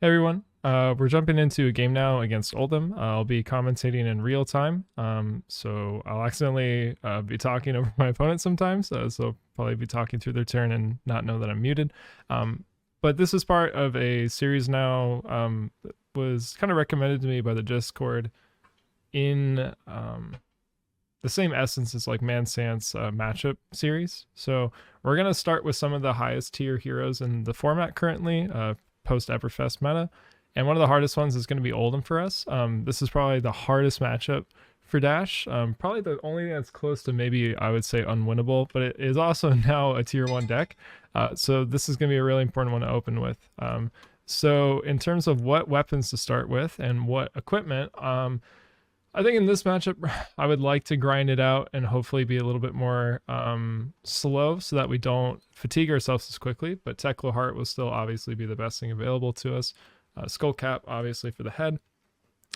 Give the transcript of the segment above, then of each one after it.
Hey everyone, we're jumping into a game now against Oldhim. I'll be commentating in real time, so I'll accidentally be talking over my opponent sometimes, so I'll probably be talking through their turn and not know that I'm muted. But this is part of a series now that was kind of recommended to me by the Discord in the same essence as like Mansant's matchup series. So we're going to start with some of the highest tier heroes in the format currently, post Everfest meta. And one of the hardest ones is going to be Oldhim for us. This is probably the hardest matchup for Dash. Probably the only thing that's close to maybe I would say unwinnable, but it is also now a tier 1 deck. So this is going to be a really important one to open with. So in terms of what weapons to start with and what equipment, I think in this matchup, I would like to grind it out and hopefully be a little bit more slow so that we don't fatigue ourselves as quickly. But Tekla Heart will still obviously be the best thing available to us. Skull Cap, obviously, for the head.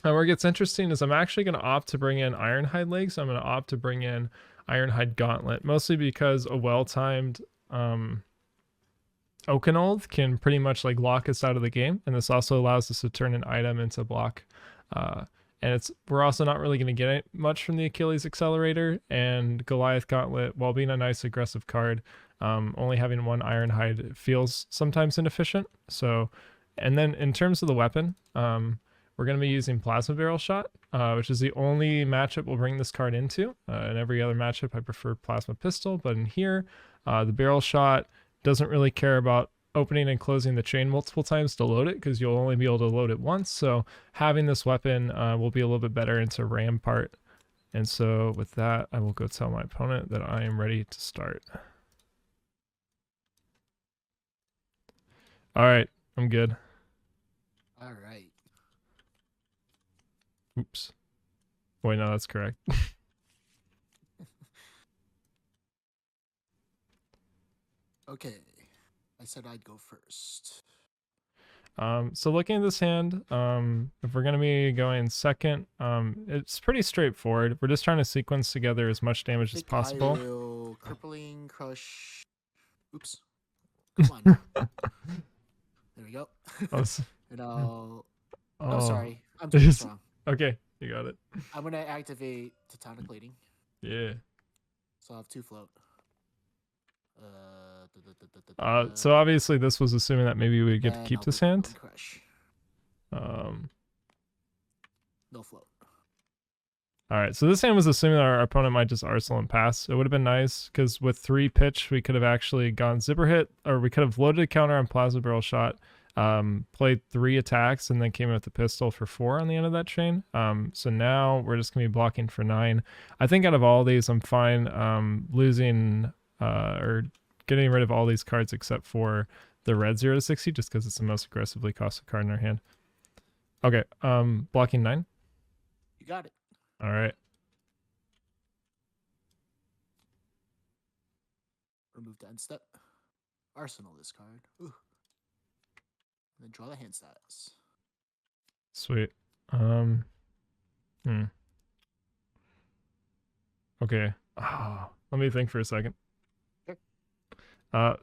And where it gets interesting is I'm actually going to opt to bring in Ironhide Legs. I'm going to opt to bring in Ironhide Gauntlet, mostly because a well-timed Oakenold can pretty much like lock us out of the game. And this also allows us to turn an item into block. And we're also not really going to get much from the Achilles Accelerator, and Goliath Gauntlet, while being a nice aggressive card, only having one Ironhide feels sometimes inefficient. So, and then in terms of the weapon, we're going to be using Plasma Barrel Shot, which is the only matchup we'll bring this card into. In every other matchup, I prefer Plasma Pistol, but in here, the Barrel Shot doesn't really care about opening and closing the chain multiple times to load it, because you'll only be able to load it once. So having this weapon will be a little bit better into Rampart. And so with that, I will go tell my opponent that I am ready to start. All right, I'm good. All right. Oops. Wait, no, that's correct. Okay. I said I'd go first. So looking at this hand, if we're going to be going second, it's pretty straightforward. We're just trying to sequence together as much damage as possible. I will crippling crush. Oops. Come on now. There we go. And I'll. I'm sorry. I'm doing this wrong. Okay, you got it. I'm gonna activate Tectonic Plating. Yeah. So I'll have 2 float. So obviously this was assuming that maybe we get to keep this hand. Crush. No float. All right, so this hand was assuming that our opponent might just Arsenal and pass. It would have been nice because with 3 pitch, we could have actually gone Zipper Hit, or we could have loaded a counter on Plasma Barrel Shot, played 3 attacks, and then came in with the pistol for 4 on the end of that chain. So now we're just gonna be blocking for 9. I think out of all these, I'm fine losing or getting rid of all these cards except for the red 0 to 60, just because it's the most aggressively costed card in our hand. Okay, blocking 9. You got it. All right. Remove the end step. Arsenal this card. Ooh. And then draw the hand status. Sweet. Okay. Let me think for a second.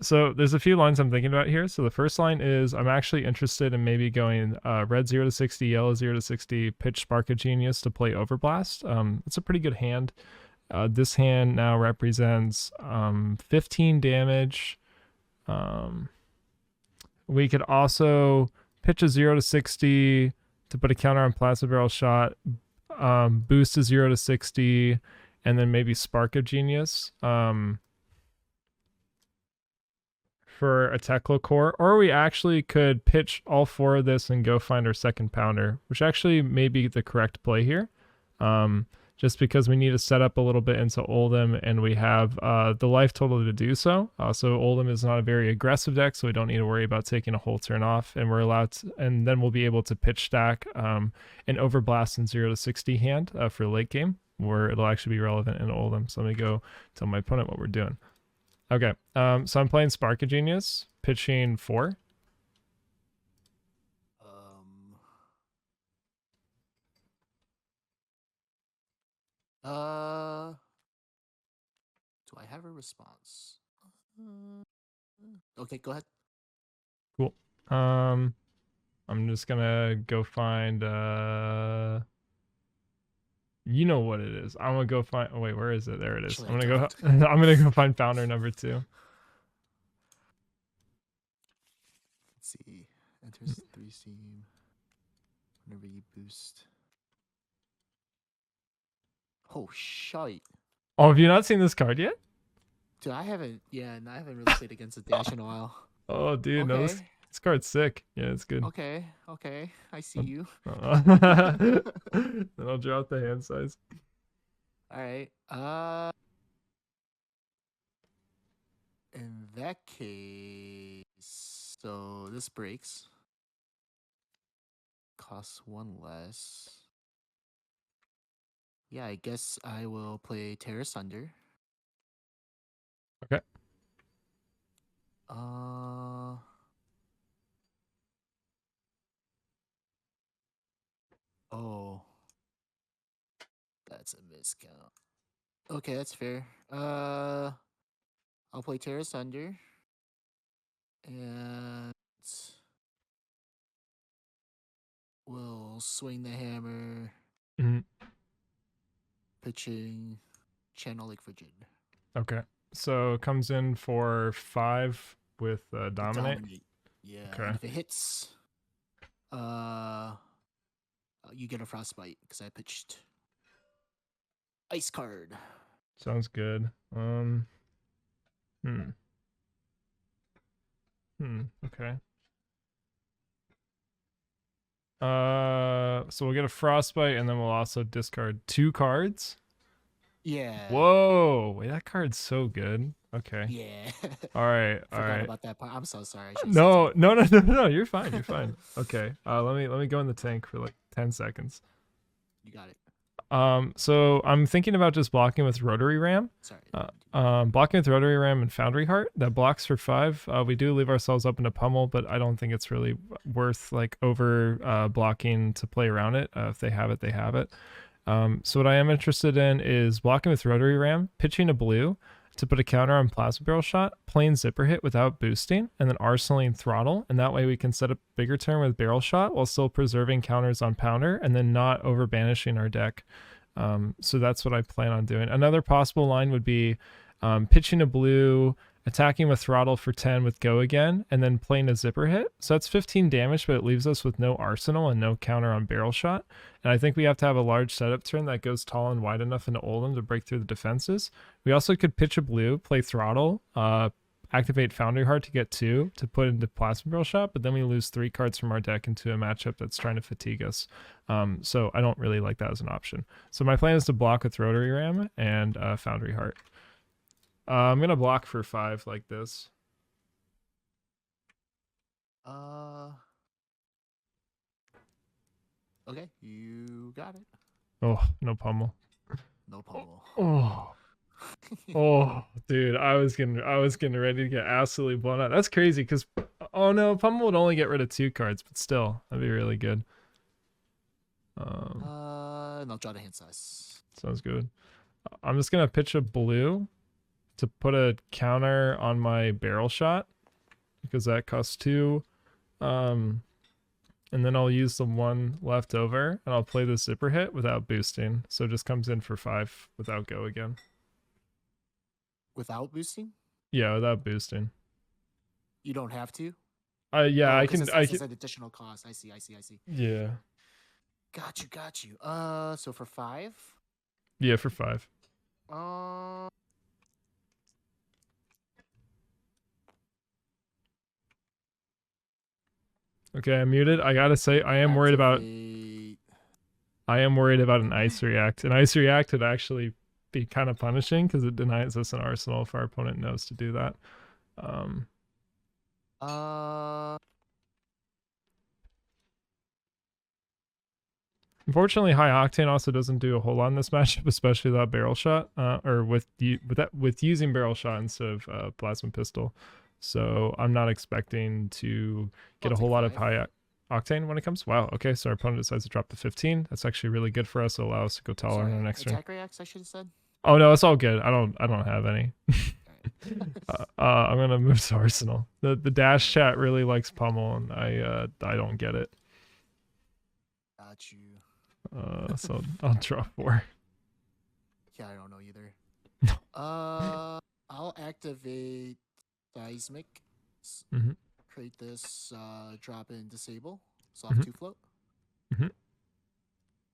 So there's a few lines I'm thinking about here. So the first line is I'm actually interested in maybe going red 0 to 60, yellow 0 to 60, pitch Spark of Genius to play Overblast. It's a pretty good hand. This hand now represents 15 damage. We could also pitch a 0 to 60 to put a counter on Plasma Barrel Shot, boost a 0 to 60, and then maybe Spark of Genius. For a Tekla core, or we actually could pitch all 4 of this and go find our second pounder, which actually may be the correct play here, just because we need to set up a little bit into Oldhim, and we have the life total to do so. So Oldhim is not a very aggressive deck, so we don't need to worry about taking a whole turn off, and we're allowed to, and then we'll be able to pitch stack an Overblast and 0 to 60 hand for late game, where it'll actually be relevant in Oldhim. So let me go tell my opponent what we're doing. Okay, so I'm playing Spark of Genius, pitching 4. Do I have a response? Okay, go ahead. Cool. I'm I'm just gonna go find you know what it is. I'm gonna go find. Oh wait, where is it? There it is. Actually, I'm gonna go. I'm gonna go find founder number 2. Let's see. Enters 3 Steam. Whenever you boost. Oh shite! Oh, have you not seen this card yet? Dude, I haven't. Yeah, I haven't really played against the Dash in a while. Oh, dude, no, this card's sick. Yeah, it's good. Okay, I see you. Then I'll draw out the hand size. All right. In that case, so this breaks. Costs 1 less. Yeah, I guess I will play Terra Sunder. Okay. Oh. That's a miscount. Okay, that's fair. I'll play Terra Sunder. And we'll swing the hammer. Mm-hmm. Pitching Channel Lake Frigid. Okay. So comes in for 5 with dominate. Yeah. Okay. And if it hits, you get a frostbite because I pitched ice card. Sounds good. Okay. So we'll get a frostbite, and then we'll also discard 2 cards. Yeah. Whoa! Wait, that card's so good. Okay. Yeah. All right. Forgot about that part. I'm so sorry. No. You're fine. You're fine. Okay. Let me go in the tank for like 10 seconds. You got it. So I'm thinking about just blocking with Rotary Ram. Sorry. Blocking with Rotary Ram and Foundry Heart. That blocks for 5. We do leave ourselves up in a pummel, but I don't think it's really worth like over blocking to play around it. If they have it, they have it. So what I am interested in is blocking with Rotary Ram, pitching a blue to put a counter on Plasma Barrel Shot, playing Zipper Hit without boosting, and then arsenaling Throttle, and that way we can set up bigger turn with Barrel Shot while still preserving counters on Pounder, and then not over banishing our deck. So that's what I plan on doing. Another possible line would be pitching a blue, attacking with Throttle for 10 with Go again, and then playing a Zipper Hit. So that's 15 damage, but it leaves us with no Arsenal and no counter on Barrel Shot. And I think we have to have a large setup turn that goes tall and wide enough into Oldhim to break through the defenses. We also could pitch a blue, play Throttle, activate Foundry Heart to get 2 to put into Plasma Barrel Shot, but then we lose 3 cards from our deck into a matchup that's trying to fatigue us. So I don't really like that as an option. So my plan is to block with Rotary Ram and Foundry Heart. I'm gonna block for 5 like this. Okay, you got it. Oh, no pummel. No pummel. Oh, dude, I was getting ready to get absolutely blown out. That's crazy because oh no, pummel would only get rid of 2 cards, but still, that'd be really good. And I'll draw the hand size. Sounds good. I'm just gonna pitch a blue to put a counter on my Barrel Shot because that costs 2. And then I'll use the 1 left over and I'll play the Zipper Hit without boosting. So it just comes in for 5 without Go again. Without boosting? Yeah, without boosting. You don't have to? Yeah, I can. It's an additional cost. I see. Yeah. Got you. So for 5? Yeah, for 5. Okay, I'm muted. I gotta say, I am worried about an Ice React. An Ice React would actually be kind of punishing because it denies us an arsenal if our opponent knows to do that. Unfortunately, High Octane also doesn't do a whole lot in this matchup, especially that Barrel Shot, or with using Barrel Shot instead of Plasma Pistol. So I'm not expecting to get a whole lot of High Octane when it comes. Wow. Okay, so our opponent decides to drop to 15. That's actually really good for us. It'll allow us to go taller on our next turn. Attack reacts, I should have said. Oh no, it's all good. I don't have any. I'm gonna move to Arsenal. The Dash chat really likes pummel, and I don't get it. got you. So I'll draw 4. Yeah, I don't know either. I'll activate Seismic. Create this, drop in disable. So I'll have 2 float.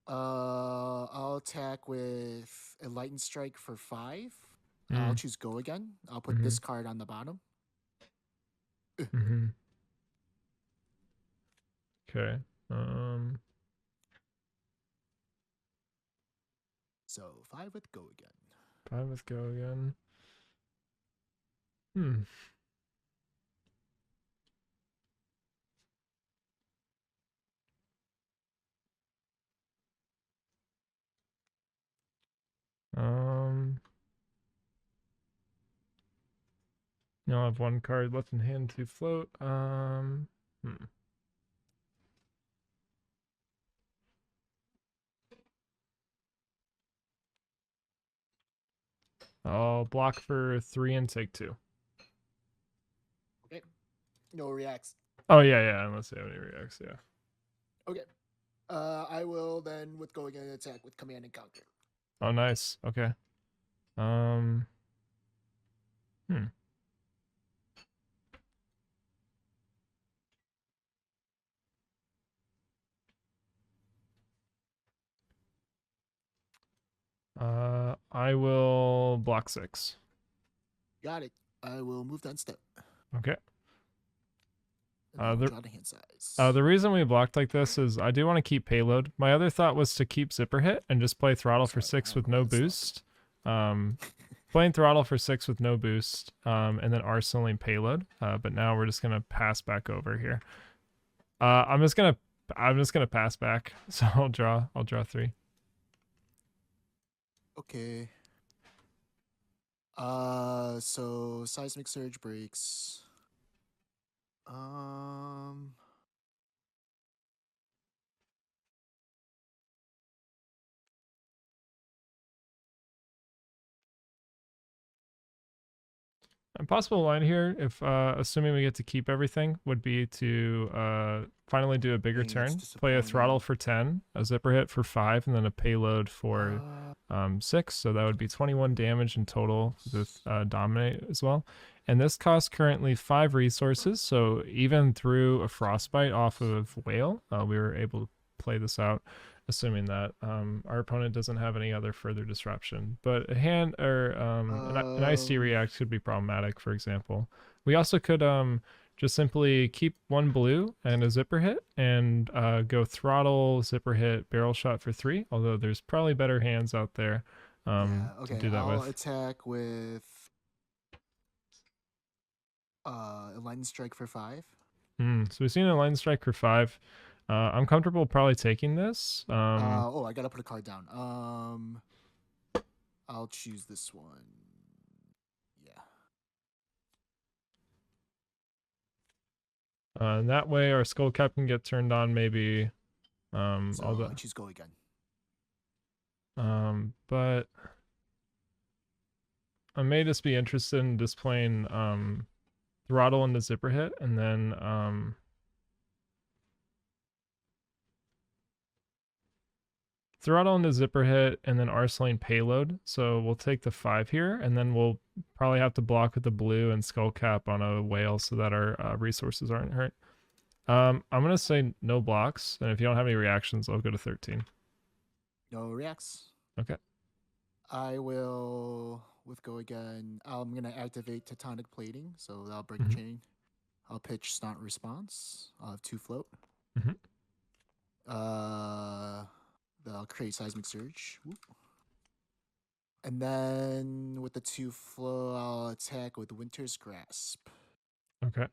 I'll attack with Enlightened Strike for 5. I'll choose go again. I'll put this card on the bottom. Okay. So 5 with go again. 5 with go again. I'll have 1 card left in hand to float. I'll block for 3 and take 2. Okay. No reacts. Oh yeah, unless they have any reacts, yeah. Okay. I will then with go again attack with command and counter. Oh nice. Okay. I will block 6. Got it. I will move that step. Okay. Draw the hand size. The reason we blocked like this is I do want to keep payload. My other thought was to keep zipper hit and just play throttle for 6 with no boost. Playing throttle for 6 with no boost, and then arsenaling payload. But now we're just gonna pass back over here. I'm just gonna pass back. So I'll draw 3. Okay. So Seismic Surge breaks. A possible line here, if assuming we get to keep everything, would be to finally do a bigger turn. Play a throttle for 10, a zipper hit for 5, and then a payload for 6. So that would be 21 damage in total with dominate as well. And this costs currently 5 resources. So even through a frostbite off of whale, we were able to play this out, assuming that our opponent doesn't have any other further disruption. But a hand or an IC react could be problematic, for example. We also could just simply keep 1 blue and a zipper hit and go throttle, zipper hit, barrel shot for 3, although there's probably better hands out there yeah, okay. to do that I'll attack with Enlightened Strike for 5. So we've seen Enlightened Strike for 5. I'm comfortable probably taking this. Oh, I gotta put a card down. I'll choose this one. Yeah. And that way our skull cap can get turned on maybe. So I'll choose go again. But I may just be interested in just playing throttle into zipper hit and then throttle into zipper hit and then arsenaling payload. So we'll take the 5 here and then we'll probably have to block with the blue and skull cap on a whale so that our resources aren't hurt. I'm gonna say no blocks, and if you don't have any reactions, I'll go to 13. No reacts. Okay. I will with go again. I'm gonna activate Tectonic Plating, so that'll break chain. I'll pitch Stunt Response. I'll have 2 float. I'll create Seismic Surge. Whoop. And then with the 2 flow, I'll attack with Winter's Grasp. Okay.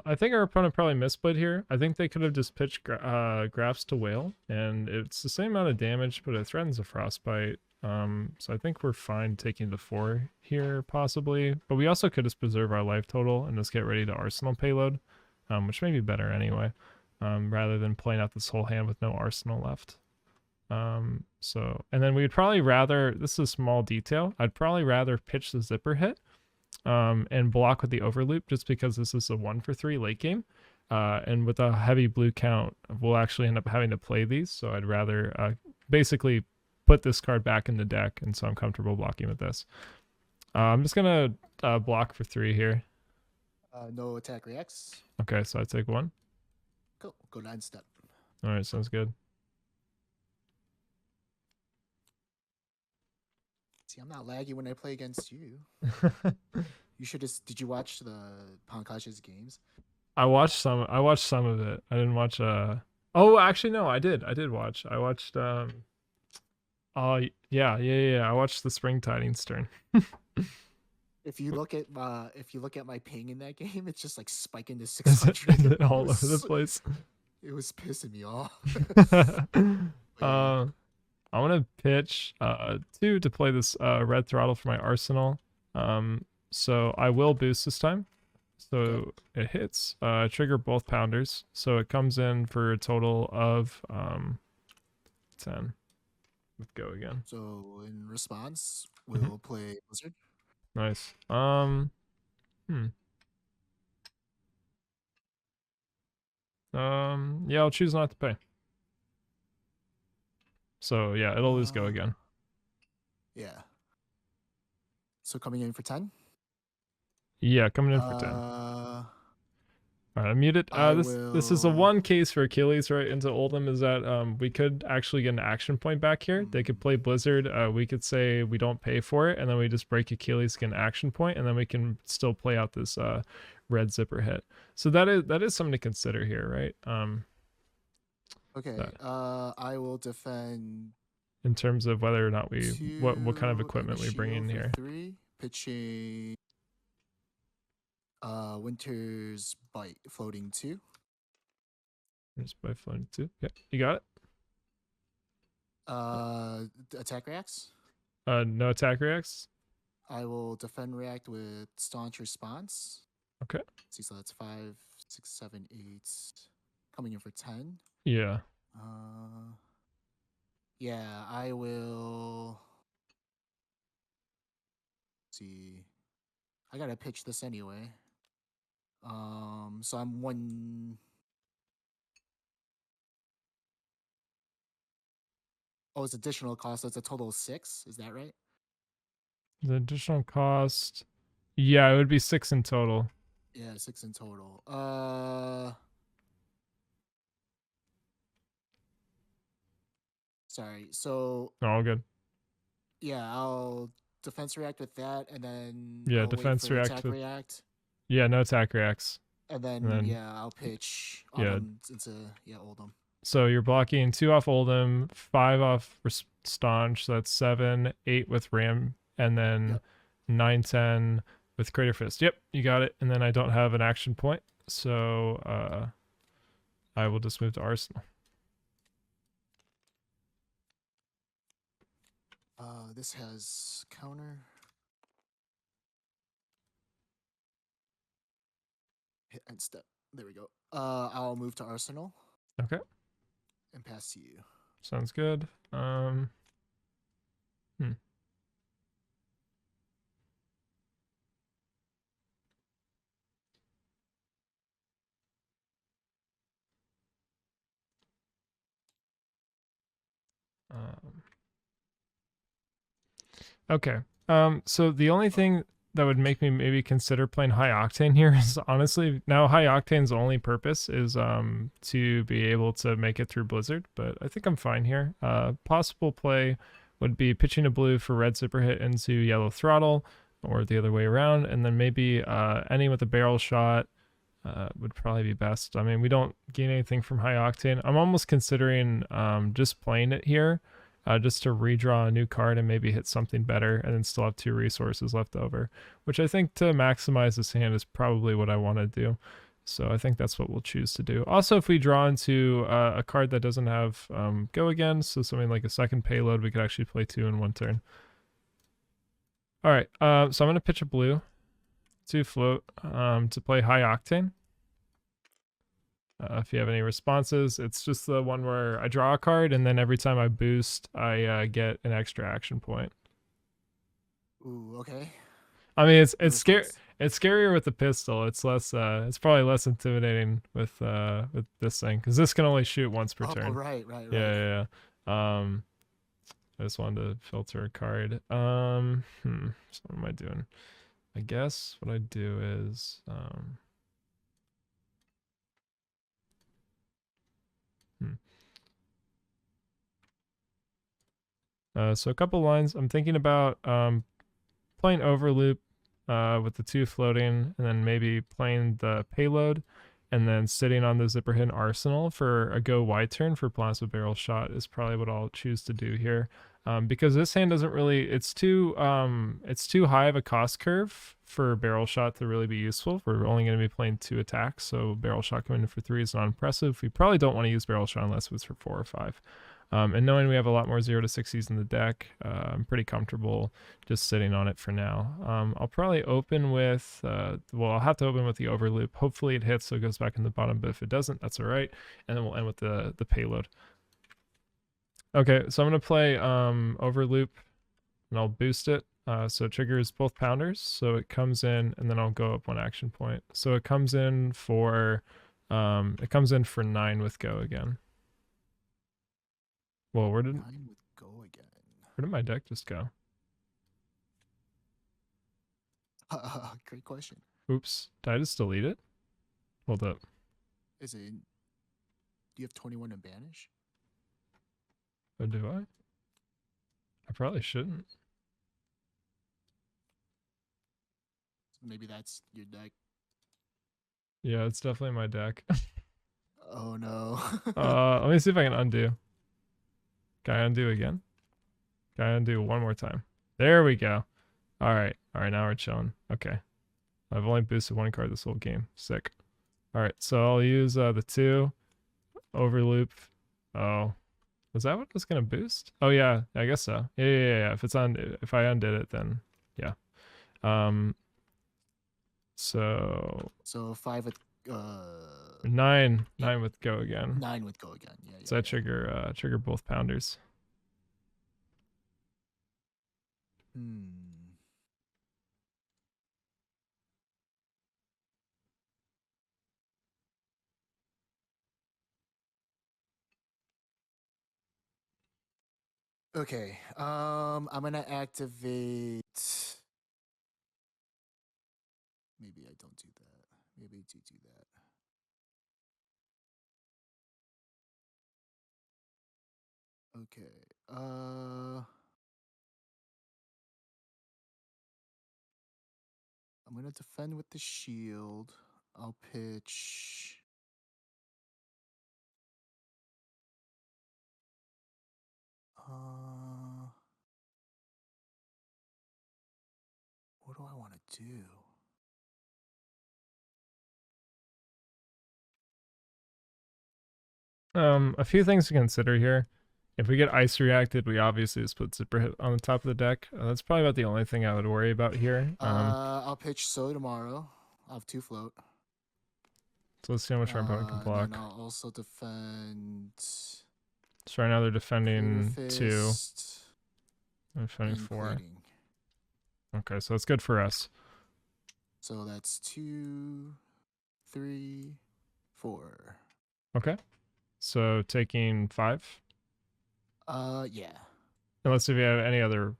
I think our opponent probably misplayed here. I think they could have just pitched Grafts to Whale, and it's the same amount of damage, but it threatens a Frostbite. So I think we're fine taking the 4 here, possibly. But we also could just preserve our life total and just get ready to Arsenal Payload, which may be better anyway, rather than playing out this whole hand with no Arsenal left. And then we'd probably rather, this is a small detail, I'd probably rather pitch the zipper hit and block with the overloop just because this is a 1-for-3 late game. And with a heavy blue count, we'll actually end up having to play these. So I'd rather basically put this card back in the deck, and so I'm comfortable blocking with this. I'm just gonna block for 3 here. No attack reacts. Okay, so I take 1. Cool. Go 9 step. All right, sounds good. See, I'm not laggy when I play against you. You should just. Did you watch the Pankash's games? I watched some of it. I didn't watch oh, actually no, I did watch. I watched oh yeah. I watched the Spring Tidings turn. If you look at my ping in that game, it's just like spiking to 600. Is it all over the place? It was pissing me off. I want to pitch 2 to play this red throttle for my arsenal. So I will boost this time. So it hits, trigger both pounders. So it comes in for a total of 10. Let's go again. So in response, we'll play Blizzard. Nice. Yeah, I'll choose not to pay. So yeah, it'll lose go again. Yeah. So coming in for 10? Yeah, coming in for 10. All right, I'm muted. This is a 1 case for Achilles right into Oldhim is that we could actually get an action point back here. They could play Blizzard. We could say we don't pay for it, and then we just break Achilles, get an action point, and then we can still play out this red zipper hit. So that is something to consider here, right? Okay. I will defend. In terms of whether or not we what kind of equipment we bring in here. 3 pitching. Winter's Bite floating 2. Winter's Bite floating 2. Yeah, you got it. Attack reacts. No attack reacts. I will defend react with staunch response. Okay. Let's see, so that's 5, 6, 7, 8. Coming in for 10. Yeah. Yeah, I will. Let's see, I gotta pitch this anyway. So I'm 1. Oh, it's additional cost, so it's a total of 6. Is that right? The additional cost. Yeah, it would be 6 in total. Yeah, 6 in total. Sorry. So. All good. Yeah, I'll defense react with that, and then yeah, I'll defense wait for react attack react. Yeah, no attack reacts. And then yeah, I'll pitch into Oldhim. So you're blocking 2 off Oldhim, 5 off Staunch, so that's 7, 8 with Ram, and then 9, 10 with Crater Fist. Yep, you got it. And then I don't have an action point, so I will just move to Arsenal. This has counter. Hit end step. There we go. I'll move to Arsenal. Okay. And pass to you. Sounds good. Okay. So the only thing that would make me maybe consider playing high octane here is honestly now high octane's only purpose is to be able to make it through Blizzard, but I think I'm fine here. Possible play would be pitching a blue for red zipper hit into yellow throttle, or the other way around, and then maybe ending with a barrel shot would probably be best. I mean, we don't gain anything from high octane. I'm almost considering just playing it here. Just to redraw a new card and maybe hit something better and then still have 2 resources left over, which I think to maximize this hand is probably what I want to do. So I think that's what we'll choose to do. Also, if we draw into a card that doesn't have go again, so something like a second payload, we could actually play 2 in 1 turn. All right, so I'm going to pitch a blue to float to play high octane. If you have any responses, it's just the one where I draw a card and then every time I boost, I get an extra action point. Ooh, okay. I mean, it's scary. It's scarier with the pistol. It's less. It's probably less intimidating with this thing because this can only shoot once per turn. Right. Yeah. I just wanted to filter a card. So what am I doing? I guess what I do is so a couple lines. I'm thinking about playing Overloop with the 2 floating, and then maybe playing the payload, and then sitting on the Zipper Hidden Arsenal for a go wide turn for Plasma Barrel Shot is probably what I'll choose to do here. Because this hand doesn't really, it's too high of a cost curve for Barrel Shot to really be useful. We're only going to be playing 2 attacks, so Barrel Shot coming in for 3 is not impressive. We probably don't want to use Barrel Shot unless it was for 4 or 5. And knowing we have a lot more 0 to 60s in the deck, I'm pretty comfortable just sitting on it for now. I'll probably open with, well, I'll have to open with the Overloop. Hopefully it hits so it goes back in the bottom, but if it doesn't, that's all right. And then we'll end with the payload. Okay, so I'm going to play Overloop, and I'll boost it. So it triggers both pounders, so it comes in, and then I'll go up 1 action point. So it comes in for 9 with go again. Well, where did my deck just go? Great question. Oops, did I just delete it? Hold up. Is it? Do you have 21 to banish? Oh, do I? I probably shouldn't. Maybe that's your deck. Yeah, it's definitely my deck. Oh no. Let me see if I can undo. Can I undo again? Can I undo one more time? There we go. All right, now we're chilling. Okay. I've only boosted 1 card this whole game. Sick. All right, so I'll use the 2 Overloop. Oh, was that what was gonna boost? Oh yeah, I guess so. Yeah. If I undid it, then yeah. So 5 with 9 with go again. 9 with go again. Yeah. So I trigger both pounders. Okay. I'm gonna activate. Maybe I don't do that. Maybe I do that. Okay. I'm gonna defend with the shield. I'll pitch. What do I want to do? A few things to consider here. If we get ice reacted, we obviously just put Zipper Hit on the top of the deck. That's probably about the only thing I would worry about here. I'll pitch So tomorrow. I'll have 2 float. So let's see how much our opponent can block. And I'll also defend. So right now they're defending 2. I'm defending 4. Plating. Okay, so that's good for us. So that's 2, 3, 4. Okay. So taking 5? Yeah. Unless if you have any other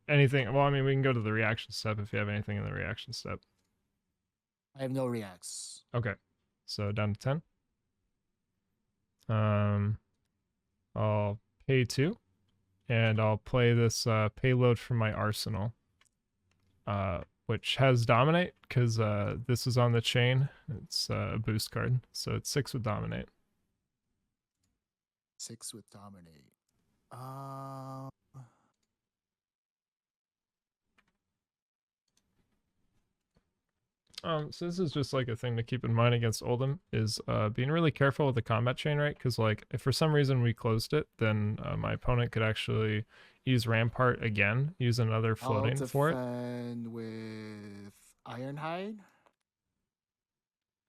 anything. Well, I mean, we can go to the reaction step if you have anything in the reaction step. I have no reacts. Okay. So down to 10. I'll pay 2, and I'll play this payload from my arsenal, which has dominate because this is on the chain. It's a boost card, so it's 6 with dominate. 6 with dominate. So this is just like a thing to keep in mind against Oldhim is being really careful with the combat chain, right? Because like if for some reason we closed it, then my opponent could actually use Rampart again, use another floating for it. Defend with Ironhide.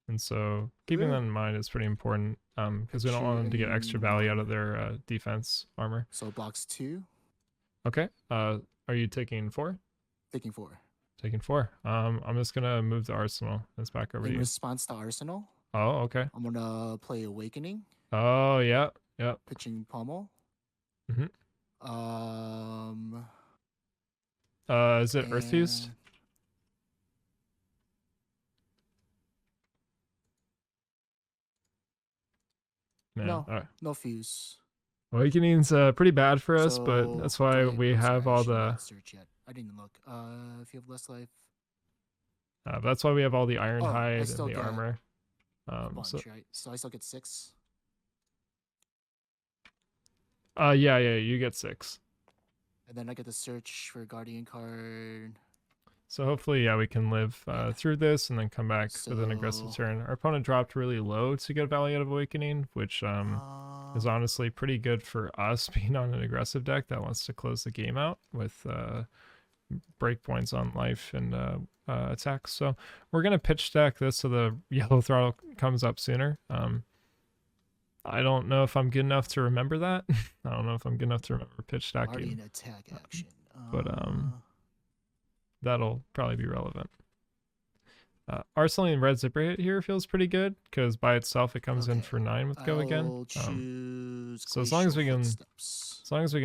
And so keeping that in mind is pretty important because we don't want them to get extra value out of their defense armor. So blocks 2. Okay. Are you taking 4? Taking 4. Taking 4. I'm just gonna move the arsenal. It's back over to In you. response to Arsenal, Oh, okay. I'm gonna play Awakening. Oh, yeah. Yep. Pitching Pommel. Mm-hmm. Is it Earth Fused? Man, No, all right. no fuse. Awakening's pretty bad for us, but So, that's why we have all the. Search yet. I didn't look. If you have less life. That's why we have all the iron Oh, I hide and still the get armor. a bunch, right? So I still get 6. Yeah, you get 6. And then I get the search for Guardian card. So hopefully, yeah, we can live through this and then come back with an aggressive So- turn. Our opponent dropped really low to get Valiant of Awakening, which is honestly pretty good for us being on an aggressive deck that wants to close the game out with breakpoints on life and attacks. So we're gonna pitch stack this so the yellow throttle comes up sooner. I don't know if I'm good enough to remember that. I don't know if I'm good enough to remember pitch stacking. Guardian attack action. But that'll probably be relevant. Arsenal and red zipper hit here feels pretty good because by itself it comes in for 9 with go again. So as long as we can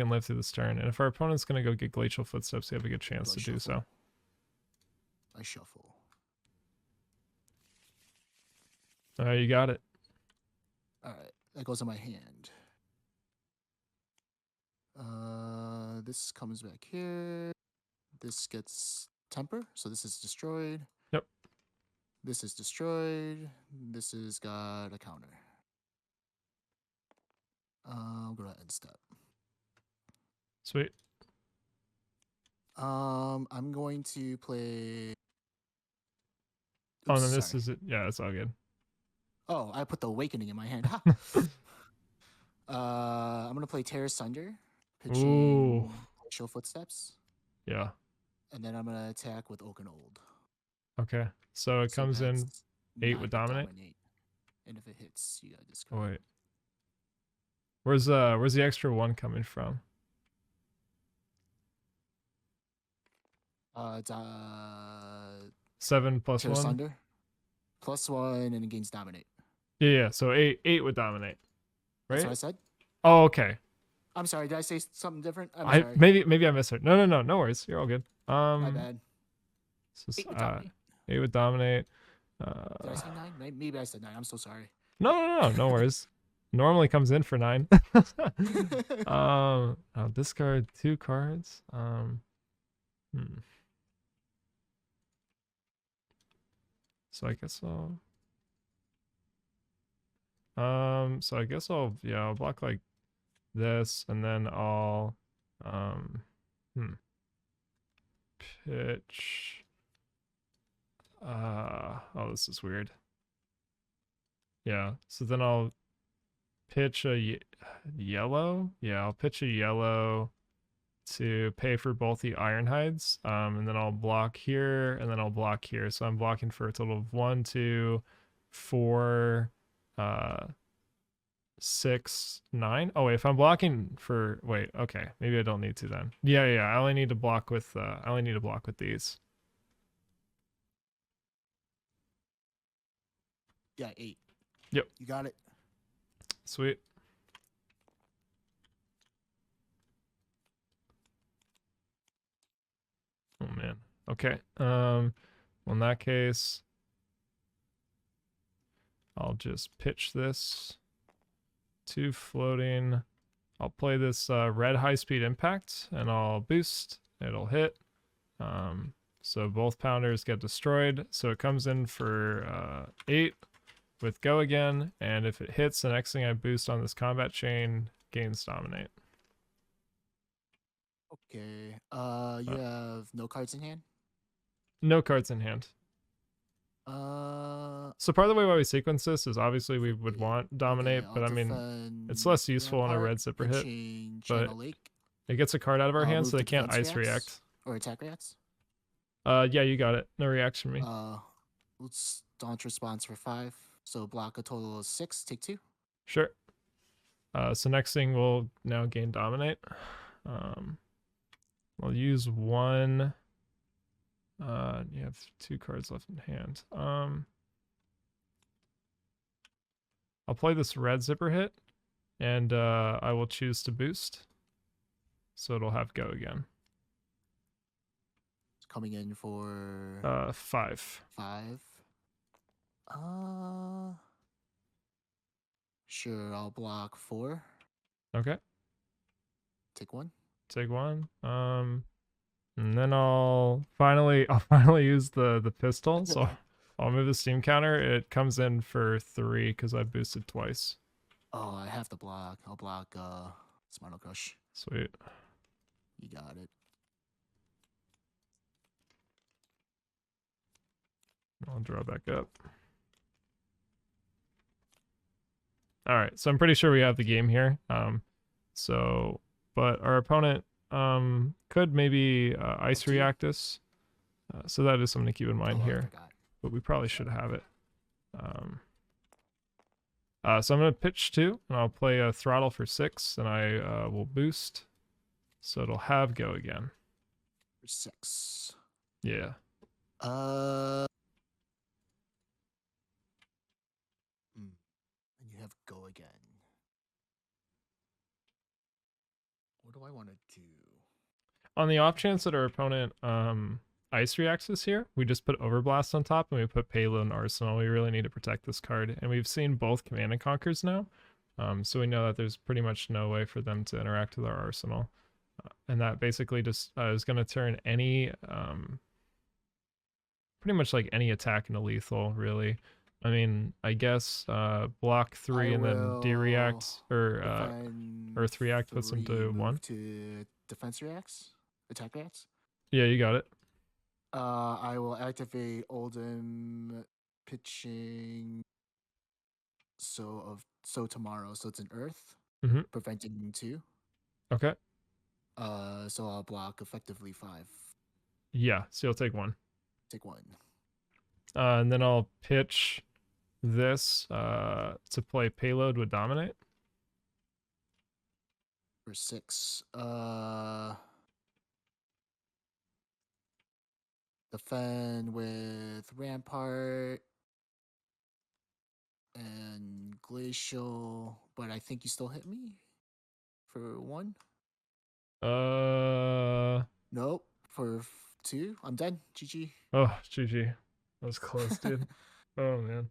live through this turn, and if our opponent's gonna go get glacial footsteps, we have a good chance to do so. I shuffle. You got it. All right, that goes in my hand. This comes back here. This gets temper, so this is destroyed. Yep. This is destroyed. This has got a counter. I'll go to end step. Sweet. I'm going to play. Oh, no, this is it. Yeah, it's all good. Oh, I put the Awakening in my hand. I'm gonna play Terror Sunder, pitching Glacial Footsteps. Yeah. And then I'm gonna attack with Oak and Old. Okay, so it comes in 8 with dominate. And if it hits, you gotta discard. Oh wait, where's the extra 1 coming from? It's 7 plus 1. Sunder. +1 and it gains dominate. Yeah. So 8 with dominate. Right. That's what I said. Oh, okay. I'm sorry. Did I say something different? I'm sorry. Maybe I misheard. No worries. You're all good. My bad. So 8 with dominate. Did I say 9? Maybe I said 9. I'm so sorry. No worries. Normally comes in for 9. I'll discard 2 cards. So I guess I'll block like this, and then I'll pitch. Oh, this is weird. Yeah, so then I'll pitch a yellow. Yeah, I'll pitch a yellow to pay for both the iron hides, and then I'll block here, and then I'll block here. So I'm blocking for a total of 1, 2, 4, 6, 9. Oh wait, if I'm blocking for okay, maybe I don't need to then. Yeah, I only need to block with these. Yeah, 8. Yep. You got it. Sweet. Oh man. Okay. Well, in that case, I'll just pitch this. 2 floating. I'll play this red high-speed impact, and I'll boost. It'll hit. So both pounders get destroyed. So it comes in for 8 with go again, and if it hits, the next thing I boost on this combat chain gains dominate. Okay. You have no cards in hand? No cards in hand. So part of the way why we sequence this is obviously we would want dominate, but I mean it's less useful on a red zipper hit. But it gets a card out of our hand, so they can't ice react or attack reacts. Yeah, you got it. No reaction from me. Let's launch response for 5. So block a total of 6. Take 2. Sure. So next thing we'll now gain dominate. We'll use 1 You have 2 cards left in hand. I'll play this red zipper hit, and I will choose to boost. So it'll have go again. Coming in for 5. 5. Sure, I'll block 4. Okay. Take 1. Take 1. And then I'll finally use the pistol. So I'll move the steam counter. It comes in for 3 because I boosted twice. Oh, I have to block. I'll block Smart Crush. Sweet. You got it. I'll draw back up. All right, so I'm pretty sure we have the game here. But our opponent could maybe ice react us. So that is something to keep in mind here. But we probably should have it. So I'm going to pitch 2, and I'll play a throttle for 6, and I will boost. So it'll have go again. For 6. Yeah. And you have go again. What do I want to do? On the off chance that our opponent ice reacts us here, we just put Overblast on top and we put Payload and Arsenal. We really need to protect this card. And we've seen both Command and Conquers now. So we know that there's pretty much no way for them to interact with our Arsenal. And that basically just is going to turn any, pretty much like any attack into lethal, really. I mean, I guess block 3 and then D-react, or Earth react puts them to 1. To defense reacts? Attack reacts? Yeah, you got it. I will activate Oldhim pitching so tomorrow. So it's an Earth, preventing 2. Okay. So I'll block effectively 5. Yeah, so you'll take 1. Take 1. And then I'll pitch this to play Payload with Dominate. For 6. Defend with Rampart and Glacial, but I think you still hit me for 1. Nope. For 2. I'm done. GG. Oh, GG. That was close, dude. Oh man.